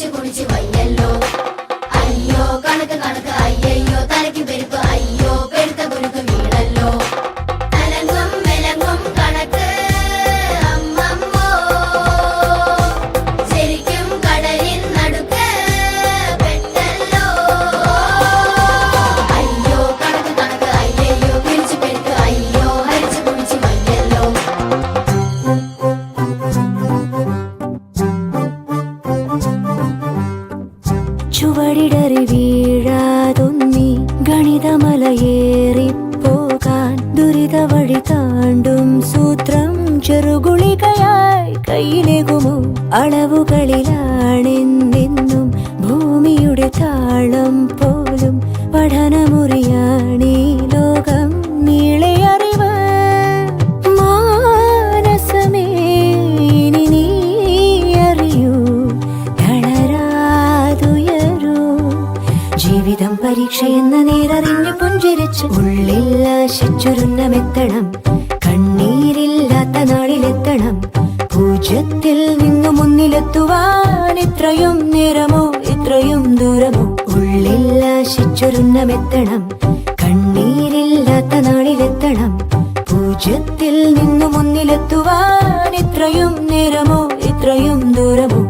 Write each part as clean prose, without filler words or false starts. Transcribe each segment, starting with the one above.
കുടിച്ച് കുടിച്ച് വയ്യല്ലോ. അയ്യോ കണക്ക് കണക്ക് അയ്യയ്യോ തലയ്ക്ക് പെരുപ്പ് അയ്യോ പെരുത്ത കുരുക്ക് വീണല്ലോ. തലങ്ങും വിലങ്ങും കണക്ക് അമ്മമ്മോ ശരിക്കും കടലിൻ നടുക്ക് പെട്ടല്ലോ. അയ്യോ കണക്ക് കണക്ക് അയ്യയ്യോ പിരിച്ചു പെരുക്ക് അയ്യോ ഹരിച്ചു കുടിച്ച് വയ്യല്ലോ. ചുവടിടറി വീഴാതൊന്നി ഗണിതമലയേറിപ്പോകാൻ ദുരിത വഴി താണ്ടും സൂത്രം ചെറുകുളികയായി കയ്യിലേകുമോ? അളവുകളിലാണെന്നെന്നും ഭൂമിയുടെ താളം പോലും പഠനമുറിയാണീ ലോകം നീളെ അറിവ്. മാനസമേ ഇനി നീ അറിയൂ, തളരാതുയരൂ. ജീവിതം പരീക്ഷയെന്ന നേരറിഞ്ഞു പുഞ്ചിരിച്ച് ഉള്ളിൽ ആശിച്ചൊരുന്നമെത്തണം. കണ്ണീരില്ലാത്ത നാളിലെത്തണം. പൂജ്യത്തിൽ നിന്നു മുന്നിലെത്തുവാൻ ഇത്രയും നേരമോ ഇത്രയും ദൂരമോ? ഉള്ളിൽ ആശിച്ചൊരുന്നമെത്തണം. കണ്ണീരില്ലാത്ത നാളിലെത്തണം. പൂജ്യത്തിൽ നിന്നു മുന്നിലെത്തുവാൻ ഇത്രയും നേരമോ ഇത്രയും ദൂരമോ?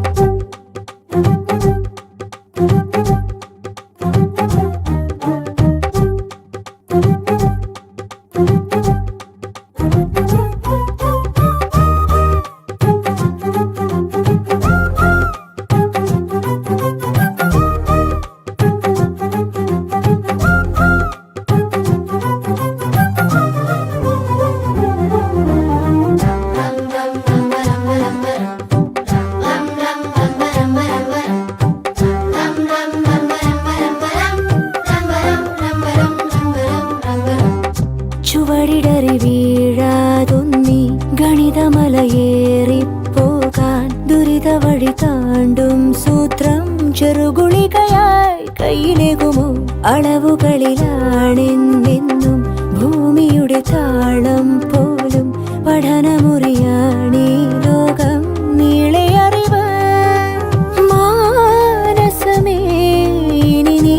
ചുവടിടറി വീഴാതൊന്നി ഗണിതമലയേറിപ്പോകാൻ ദുരിത വഴി താണ്ടും സൂത്രം ചെറുകുളികയായി കയ്യിലേകുമോ? അളവുകളിലാണെന്നെന്നും ഭൂമിയുടെ താളം പോലും പഠനമുറിയാണീ ലോകം നീളെ അറിവ്. മാനസമേ ഇനി നീ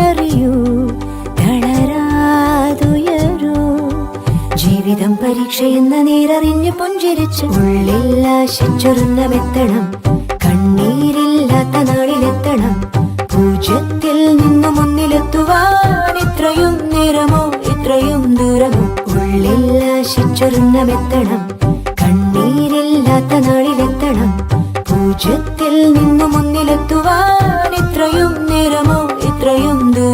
അറിയൂ, തളരാതുയരൂ. ജീവിതം പരീക്ഷയെന്ന നേരറിഞ്ഞു പുഞ്ചിരിച്ച് ഉള്ളിൽ ആശിച്ചൊരുന്നമെത്തണം. കണ്ണീരില്ലാത്ത നാളിലെത്തണം. പൂജ്യത്തിൽ നിന്നു മുന്നിലെത്തുവാൻ ഇത്രയും നേരമോ ഇത്രയും ദൂരമോ? ഉള്ളിൽ ആശിച്ചൊരുന്നമെത്തണം. കണ്ണീരില്ലാത്ത നാളിലെത്തണം. പൂജ്യത്തിൽ നിന്നു മുന്നിലെത്തുവാൻ ഇത്രയും നേരമോ ഇത്രയും ദൂരമോ?